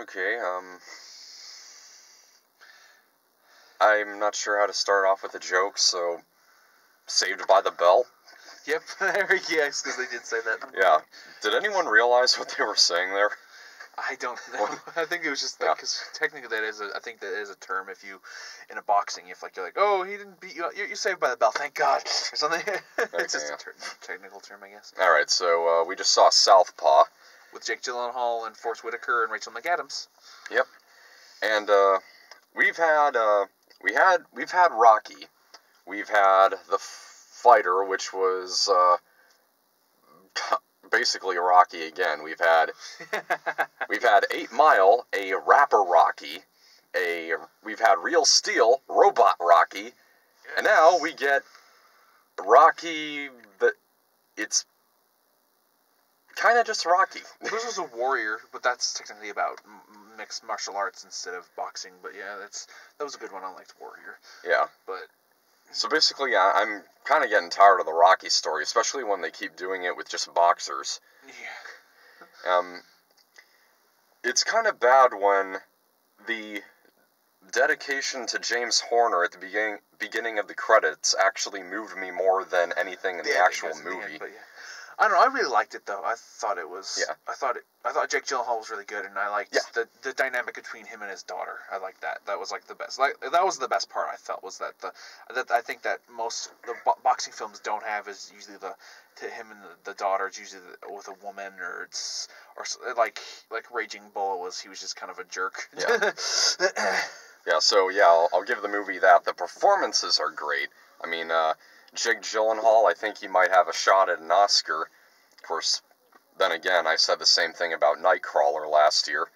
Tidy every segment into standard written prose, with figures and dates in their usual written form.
Okay, I'm not sure how to start off with a joke, so Saved by the Bell? Yep, yes, because they did say that. Yeah. Did anyone realize what they were saying there? I don't know. I think it was just like, because technically I think that is a term if you, in a boxing, if like, you're like, oh, he didn't beat you, you're saved by the bell, thank God, or something. It's just a technical term, I guess. Alright, so we just saw Southpaw. With Jake Gyllenhaal and Forrest Whitaker and Rachel McAdams. Yep. And we've had Rocky. We've had The Fighter, which was basically Rocky again. We've had 8 Mile, a rapper Rocky. We've had Real Steel, robot Rocky. And now we get Rocky it's kind of just Rocky. This was a warrior, but that's technically about mixed martial arts instead of boxing. But yeah, that was a good one. I liked Warrior. Yeah. But so basically, I'm kind of getting tired of the Rocky story, especially when they keep doing it with just boxers. Yeah. It's kind of bad when the dedication to James Horner at the beginning of the credits actually moved me more than anything in the actual movie. But yeah. I don't know. I really liked it though. I thought it was. Yeah. I thought Jake Gyllenhaal was really good, and I liked the dynamic between him and his daughter. I liked that. That was like the best. Like that was the best part. I felt was that I think that most the boxing films don't have is usually to him and the daughter. It's usually with a woman or like Raging Bull was. He was just kind of a jerk. Yeah. Yeah. So yeah, I'll give the movie that. The performances are great. I mean, Jake Gyllenhaal, I think he might have a shot at an Oscar. Of course, then again, I said the same thing about Nightcrawler last year.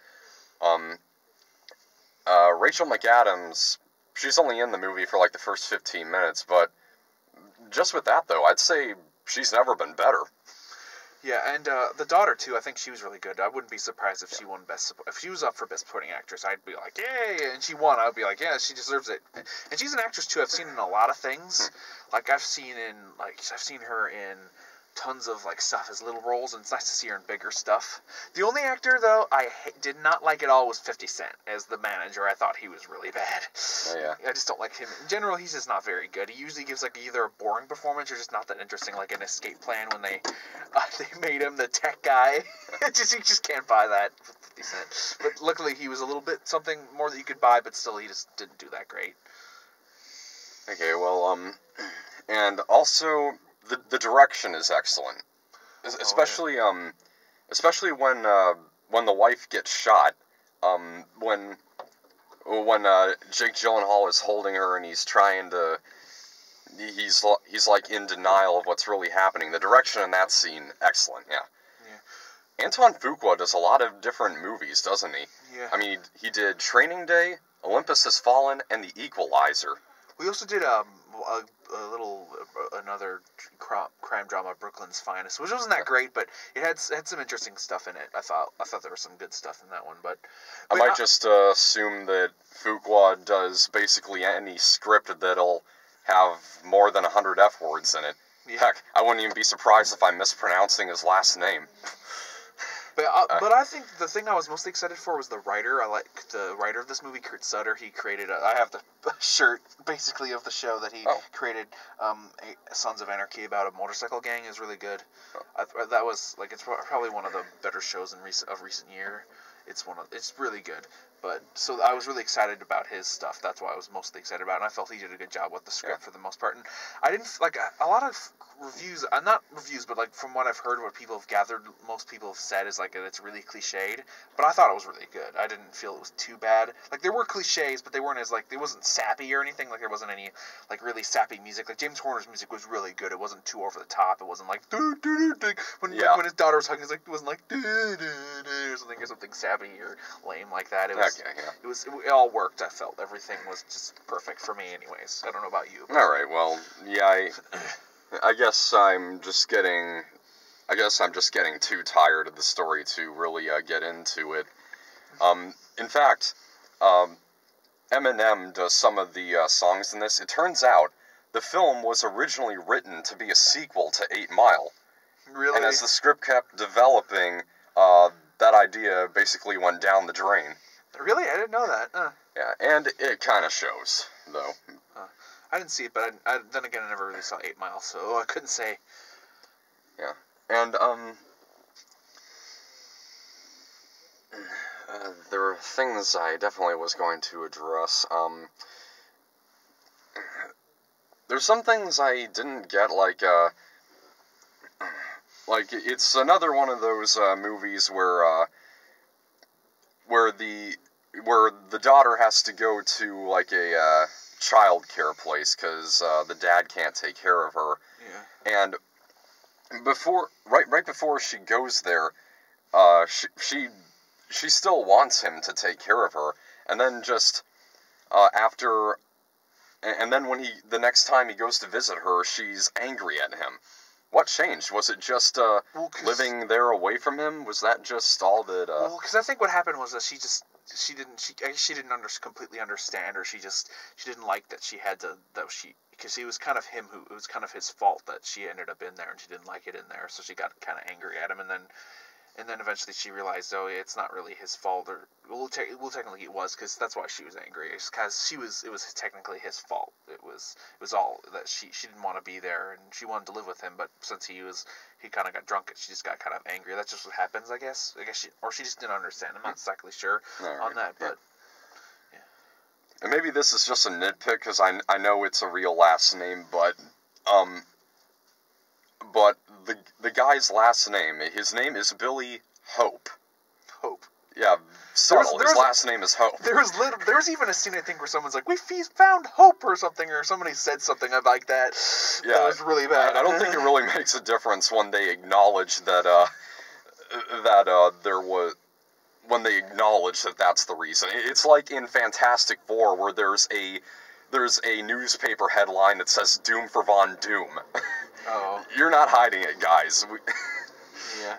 Rachel McAdams, she's only in the movie for like the first 15 minutes, but just with that, though, I'd say she's never been better. Yeah, and the daughter too. I think she was really good. I wouldn't be surprised if she won if she was up for Best Supporting Actress. I'd be like, yay! And she won. I'd be like, yeah, she deserves it. And she's an actress too. I've seen in a lot of things. Like I've seen her in tons of like stuff as little roles, and it's nice to see her in bigger stuff. The only actor though I did not like at all was 50 Cent as the manager. I thought he was really bad. Oh, yeah. I just don't like him. In general, he's just not very good. He usually gives like either a boring performance or just not that interesting, like an Escape Plan when they made him the tech guy. You just can't buy that with 50 Cent. But luckily he was a little bit something more that you could buy, but still he just didn't do that great. Okay, well, and also the direction is excellent, especially especially when the wife gets shot, when Jake Gyllenhaal is holding her and he's trying to, he's like in denial of what's really happening. The direction in that scene, excellent, yeah. Anton Fuqua does a lot of different movies, doesn't he? Yeah. I mean, he did Training Day, Olympus Has Fallen, and The Equalizer. We also did another crime drama, Brooklyn's Finest, which wasn't that great, but it had some interesting stuff in it. I thought there was some good stuff in that one, but I might just assume that Fuqua does basically any script that'll have more than 100 F words in it. Yeah. Heck, I wouldn't even be surprised if I'm mispronouncing his last name. But I think the thing I was mostly excited for was the writer. I like the writer of this movie, Kurt Sutter. He created I have the shirt, basically, of the show that he created, Sons of Anarchy, about a motorcycle gang. Is really good. That was, like, it's probably one of the better shows in recent year. It's really good. But, so I was really excited about his stuff. That's why I was mostly excited about it. And I felt he did a good job with the script for the most part. And I didn't, like, a lot of reviews, not reviews, but, like, from what I've heard, what people have gathered, most people have said is, like, that it's really cliched. But I thought it was really good. I didn't feel it was too bad. Like, there were cliches, but they weren't as, like, it wasn't sappy or anything. Like, there wasn't any, like, really sappy music. Like, James Horner's music was really good. It wasn't too over the top. It wasn't, like, when his daughter was hugging, it wasn't, like, or something sappy or lame like that. It all worked. I felt everything was just perfect for me, anyways. I don't know about you. All right. Well, yeah. I guess I'm just getting too tired of the story to really get into it. In fact, Eminem does some of the songs in this. It turns out the film was originally written to be a sequel to 8 Mile. Really? And as the script kept developing, that idea basically went down the drain. Really? I didn't know that. Yeah, and it kind of shows, though. I didn't see it, but then again, I never really saw 8 Mile, so I couldn't say. Yeah, and, there were things I definitely was going to address. There's some things I didn't get, like, it's another one of those, movies where the daughter has to go to, like, a, child care place, because, the dad can't take care of her. Yeah. And right before she goes there, she still wants him to take care of her, and then just, and then when the next time he goes to visit her, she's angry at him. What changed? Was it just, living there away from him? Was that just all that, Well, because I think what happened was that she didn't completely understand, or she didn't like that because it was kind of it was kind of his fault that she ended up in there, and she didn't like it in there, so she got kind of angry at him, and then eventually she realized, oh, it's not really his fault, or technically it was, because that's why she was angry. It's because it was technically his fault. It was all that she didn't want to be there, and she wanted to live with him, but since he kind of got drunk, she just got kind of angry. That's just what happens, I guess. She just didn't understand. I'm not exactly sure on that, but yeah. And maybe this is just a nitpick, because I know it's a real last name, but the guy's last name, his name is Billy Hope. Hope. Yeah, subtle. His last name is Hope. There was even a scene, I think, where someone's like, "We found Hope" or something, or somebody said something like that. Yeah, that was really bad. I don't think it really makes a difference when they acknowledge that when they acknowledge that that's the reason. It's like in Fantastic Four, where there's a newspaper headline that says "Doom for Von Doom." Oh. You're not hiding it, guys. Yeah.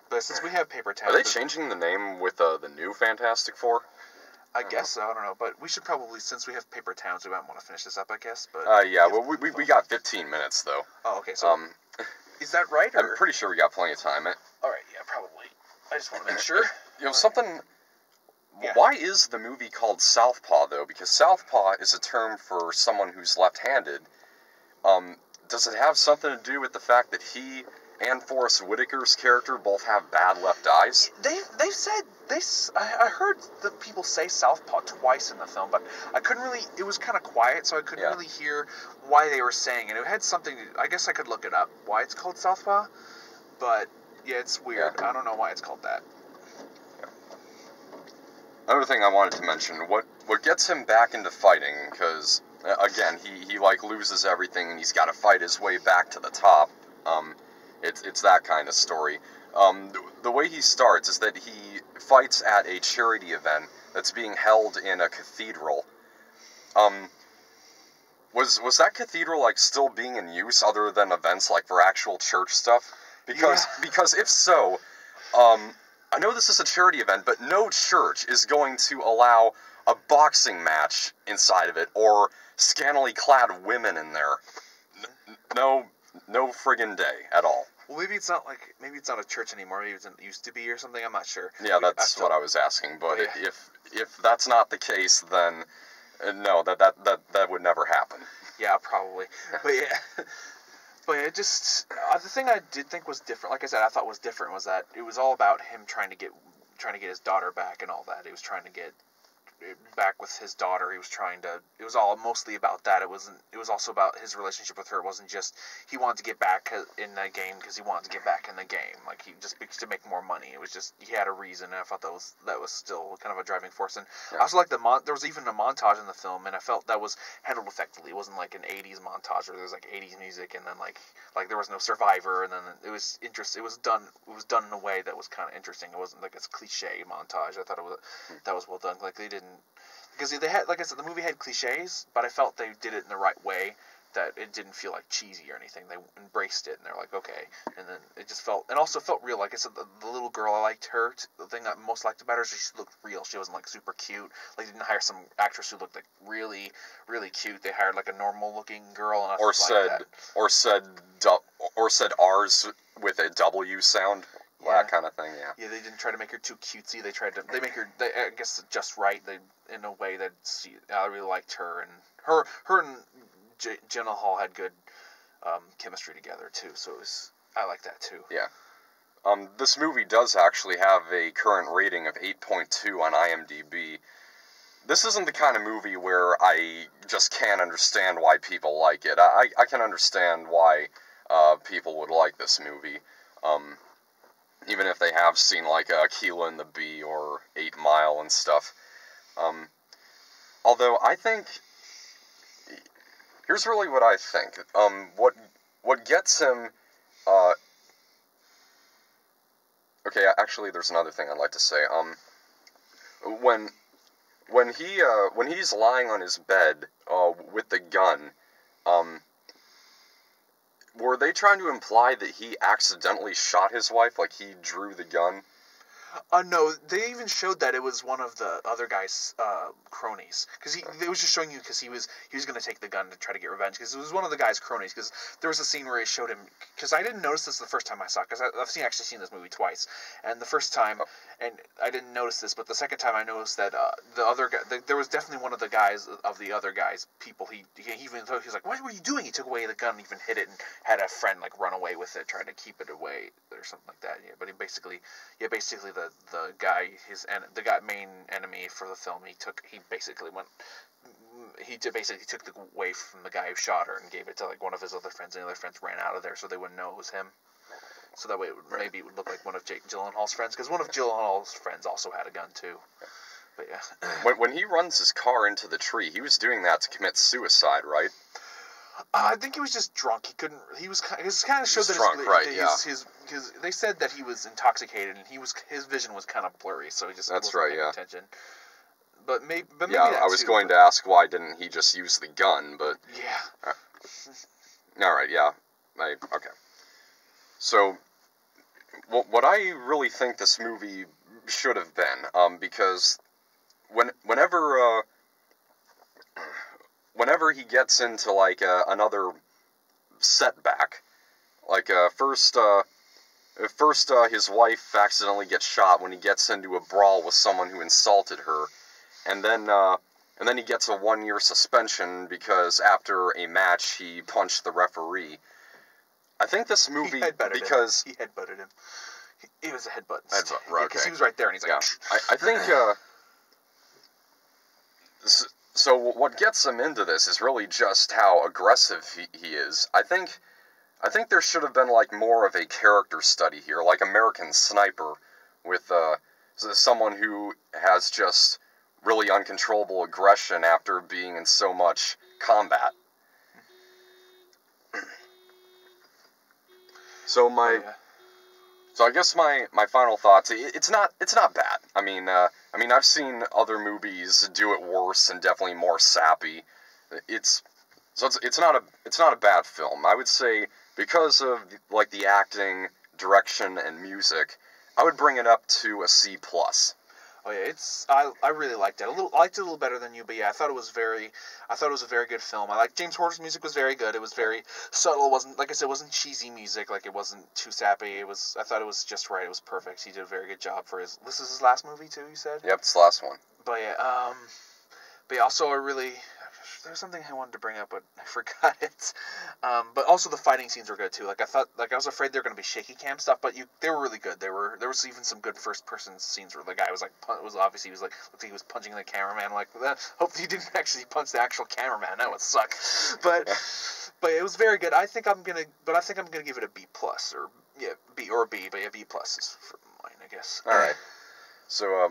But since we have paper towns... Are they changing the name with the new Fantastic Four? I guess so, I don't know. But we should probably, since we have paper towns, we might want to finish this up, I guess. But yeah, well, we got 15 minutes, though. Oh, okay, so... is that right, or...? I'm pretty sure we got plenty of time. Alright, yeah, probably. I just want to make sure. You know, something... Yeah. Why is the movie called Southpaw, though? Because Southpaw is a term for someone who's left-handed. Does it have something to do with the fact that he and Forrest Whitaker's character both have bad left eyes? They said I heard the people say Southpaw twice in the film, but I couldn't really. It was kind of quiet, so I couldn't really hear why they were saying it. It had something. I guess I could look it up why it's called Southpaw, but yeah, it's weird. Yeah. I don't know why it's called that. Yeah. Another thing I wanted to mention: what gets him back into fighting, because again, he like loses everything and he's got to fight his way back to the top. It's that kind of story. The way he starts is that he fights at a charity event that's being held in a cathedral. Was that cathedral like still being in use other than events like for actual church stuff? Because if so, I know this is a charity event, but no church is going to allow a boxing match inside of it or scantily clad women in there. No friggin' day at all. Well, maybe it's not a church anymore. Maybe it used to be or something. I'm not sure. Yeah, that's what I was asking. But yeah. if that's not the case, then no, that would never happen. Yeah, probably. But yeah, just the thing I did think was different. Like I said, I thought was different was that it was all about him trying to get his daughter back and all that. He was trying to get back with his daughter. It was all mostly about that. It was also about his relationship with her. It wasn't just he wanted to get back in the game because he wanted to get back in the game, like he just to make more money. It was just he had a reason, and I thought that was still kind of a driving force. And I also liked there was even a montage in the film, and I felt that was handled effectively. It wasn't like an 80s montage where there was like 80s music and then like there was no Survivor, and then it was interesting. It was done in a way that was kind of interesting. It wasn't like a cliche montage. I thought that was well done. Like they didn't, because they had, like I said, the movie had cliches, but I felt they did it in the right way, that it didn't feel like cheesy or anything. They embraced it, and they're like, okay. And then it just felt, and also felt real. Like I said, the little girl, I liked her. The thing I most liked about her is she looked real. She wasn't like super cute. Like they didn't hire some actress who looked like really, really cute. They hired like a normal looking girl. And or said R's with a W sound. that kind of thing. Yeah, they didn't try to make her too cutesy. They make her, I guess, just right. In a way that I really liked her, and her and Gyllenhaal had good chemistry together too. So I like that too. Yeah. This movie does actually have a current rating of 8.2 on IMDb. This isn't the kind of movie where I just can't understand why people like it. I can understand why people would like this movie, even if they have seen like Keela and the Bee or 8 Mile and stuff. Although I think, here's really what I think. What gets him. Okay, actually, there's another thing I'd like to say. When he's lying on his bed with the gun, were they trying to imply that he accidentally shot his wife, like he drew the gun? No, they even showed that it was one of the other guy's cronies. Because it was just showing you because he was going to take the gun to try to get revenge. Because it was one of the guy's cronies. Because there was a scene where it showed him. Because I didn't notice this the first time I saw it. Because I've actually seen this movie twice. And the first time, and I didn't notice this, but the second time I noticed that the other guy, there was definitely one of the guys of the other guy's people. He even he was like, "What were you doing?" He took away the gun, even hid it, and had a friend like run away with it, trying to keep it away or something like that. Yeah, but he basically the guy, main enemy for the film, he basically took the away from the guy who shot her and gave it to like one of his other friends, and the other friends ran out of there so they wouldn't know it was him. So that way maybe it would look like one of Jake Gyllenhaal's friends, because one of Gyllenhaal's friends also had a gun too. But yeah. When he runs his car into the tree, he was doing that to commit suicide, right? I think he was just drunk. He couldn't. He was kind of showed that drunk, right? Because they said that he was intoxicated and his vision was kind of blurry, so he just wasn't paying attention. But maybe I was going to ask why didn't he just use the gun, but yeah. All right, yeah, okay. So, what I really think this movie should have been, because whenever he gets into like another setback, like first his wife accidentally gets shot when he gets into a brawl with someone who insulted her, and then he gets a 1-year suspension because after a match he punched the referee. I think this movie, because he headbutted him. It was a headbutt. Right? Because he was right there, and he's like, yeah. I think. So what gets him into this is really just how aggressive he is. I think there should have been like more of a character study here, like American Sniper, with someone who has just really uncontrollable aggression after being in so much combat. So I guess my final thoughts. It's not bad. I mean I've seen other movies do it worse and definitely more sappy. It's not a bad film. I would say because of like the acting, direction, and music, I would bring it up to a C+. Oh yeah, I really liked it. I liked it a little better than you, but yeah, I thought it was a very good film. I liked James Horner's music was very good. It was very subtle. It wasn't, like I said, it wasn't cheesy music. Like it wasn't too sappy. I thought it was just right. It was perfect. He did a very good job for this is his last movie too, you said? Yep, it's the last one. But yeah, also there's something I wanted to bring up, but I forgot it. But also the fighting scenes were good too. Like I was afraid they were going to be shaky cam stuff, but they were really good. There was even some good first person scenes where the guy was like looked like he was punching the cameraman. I'm like, hopefully he didn't actually punch the actual cameraman. That would suck. But it was very good. I think I'm gonna give it a B+, or B or a B, but yeah, B+ is for mine, I guess. All right. So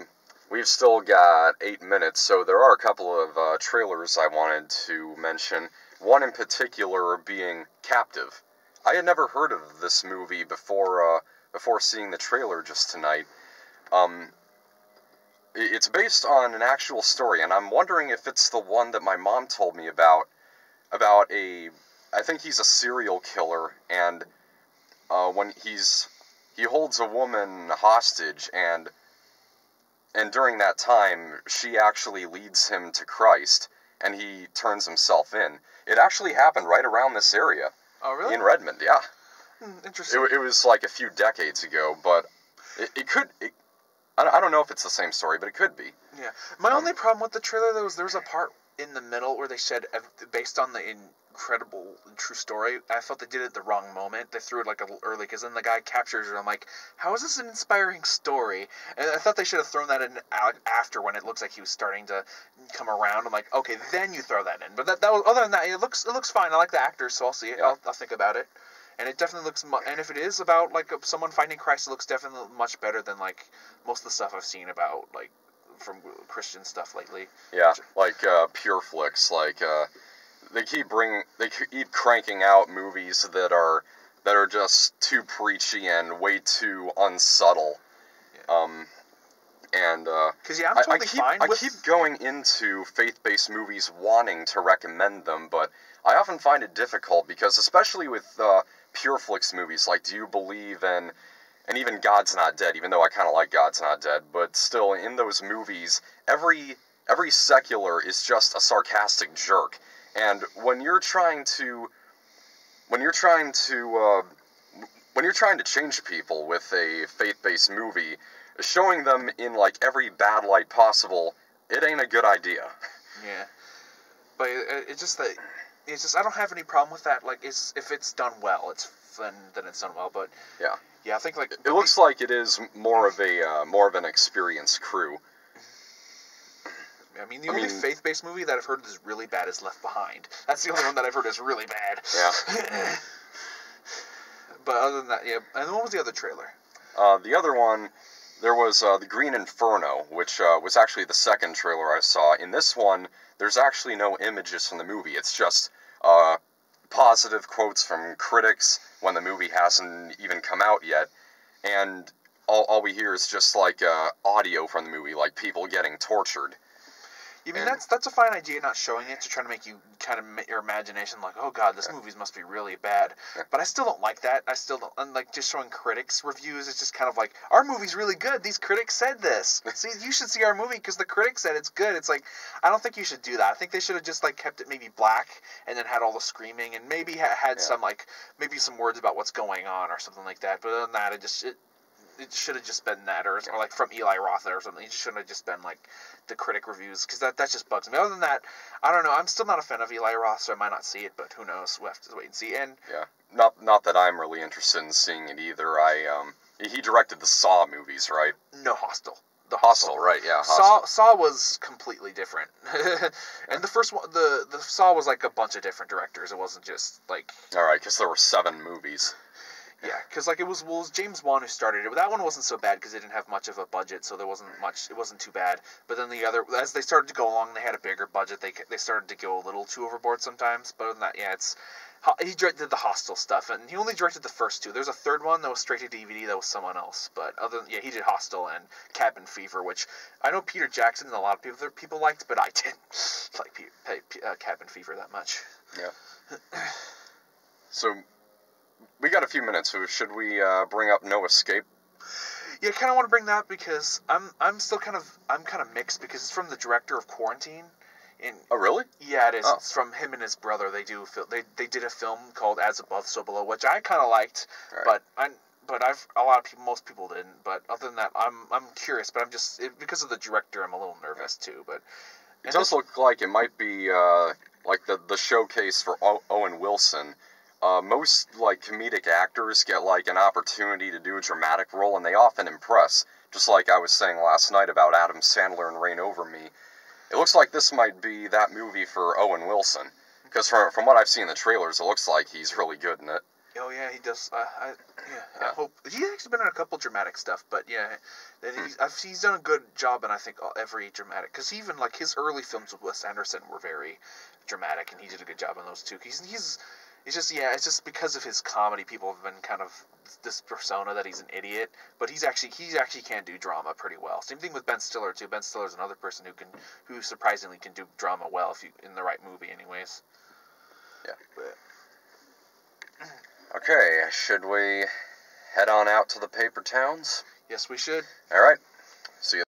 we've still got 8 minutes, so there are a couple of trailers I wanted to mention. One in particular being Captive. I had never heard of this movie before seeing the trailer just tonight. It's based on an actual story, and I'm wondering if it's the one that my mom told me about I think he's a serial killer, and when he holds a woman hostage, and during that time, she actually leads him to Christ, and he turns himself in. It actually happened right around this area. Oh, really? In Redmond, yeah. Interesting. It was like a few decades ago, but It could. I don't know if it's the same story, but it could be. Yeah. My only problem with the trailer, though, is there was a part in the middle where they said, based on the incredible true story, I felt they did it at the wrong moment. They threw it like a little early, because then the guy captures her. I'm like, how is this an inspiring story? And I thought they should have thrown that in after, when it looks like he was starting to come around. I'm like, okay, then you throw that in. But that was, other than that, it looks fine. I like the actors, so I'll see it. Yeah. I'll think about it. And it definitely looks, and if it is about, like, someone finding Christ, it looks definitely much better than, like, most of the stuff I've seen about, like, from Christian stuff lately. Yeah, like, Pure Flicks, like, they keep cranking out movies that are just too preachy and way too unsubtle. Yeah. Because, yeah, I'm totally fine with... I keep going into faith-based movies wanting to recommend them, but I often find it difficult, because especially with, Pure Flicks movies, like Do You Believe and even God's Not Dead, even though I kind of like God's Not Dead, but still, in those movies, every secular is just a sarcastic jerk. And when you're trying to change people with a faith-based movie, showing them in, like, every bad light possible, it ain't a good idea. Yeah. But it's just that... It's just, I don't have any problem with that. Like, if it's done well, then it's done well. But yeah, I think, like, it looks like it is more of an experienced crew. I mean, the only faith-based movie that I've heard is really bad is Left Behind. That's the only one that I've heard is really bad. Yeah. But other than that, yeah. And what was the other trailer? The other one, there was The Green Inferno, which was actually the second trailer I saw. In this one, there's actually no images from the movie. It's just positive quotes from critics when the movie hasn't even come out yet. And all we hear is just, like, audio from the movie, like people getting tortured. You mean, that's a fine idea, not showing it, to try to make you kind of your imagination like, oh god, this movie must be really bad. But I still don't like that. I still don't, and, like, just showing critics reviews, it's just kind of like, our movie's really good, these critics said this. See, you should see our movie because the critics said it's good. It's like, I don't think you should do that. I think they should have just, like, kept it maybe black, and then had all the screaming, and maybe had some, like, maybe some words about what's going on, or something like that. But other than that, it should have just been that, or like from Eli Roth or something. It shouldn't have just been, like, the critic reviews, because that just bugs me. Other than that, I don't know. I'm still not a fan of Eli Roth, so I might not see it, but who knows? We'll have to wait and see. And yeah, not that I'm really interested in seeing it either. He directed the Saw movies, right? No, Hostel. The Hostel, right? Yeah, Hostel. Saw was completely different. And the first one, the Saw was like a bunch of different directors. It wasn't just like... All right, because there were 7 movies. Yeah, because, like, it was James Wan who started it. That one wasn't so bad because it didn't have much of a budget, so there wasn't much. It wasn't too bad. But then the other, as they started to go along, they had a bigger budget. They started to go a little too overboard sometimes. But other than that, yeah, he directed the Hostel stuff, and he only directed the first 2. There's a third one that was straight to DVD that was someone else. But he did Hostel and Cabin Fever, which I know Peter Jackson and a lot of people liked, but I didn't like Cabin Fever that much. Yeah. So, we got a few minutes, so should we bring up No Escape? Yeah, I kind of want to bring that because I'm still kind of mixed, because it's from the director of Quarantine. Oh, really? Yeah, it is. Oh. It's from him and his brother. They did a film called As Above, So Below, which I kind of liked, right. but most people didn't. But other than that, I'm curious. But I'm just because of the director, I'm a little nervous too. But it does look like it might be like the showcase for Owen Wilson. Most, like, comedic actors get, like, an opportunity to do a dramatic role, and they often impress. Just like I was saying last night about Adam Sandler and Reign Over Me. It looks like this might be that movie for Owen Wilson. Because from what I've seen in the trailers, it looks like he's really good in it. Oh, yeah, he does. I hope... He's actually been in a couple dramatic stuff, but, yeah. He's done a good job in, I think, every dramatic... Because even, like, his early films with Wes Anderson were very dramatic, and he did a good job in those, too. It's just because of his comedy, people have been kind of this persona that he's an idiot, but he actually can do drama pretty well. Same thing with Ben Stiller too. Ben Stiller's another person who surprisingly can do drama well if you in the right movie, anyways. Yeah. Okay, should we head on out to the paper towns? Yes, we should. All right. See you.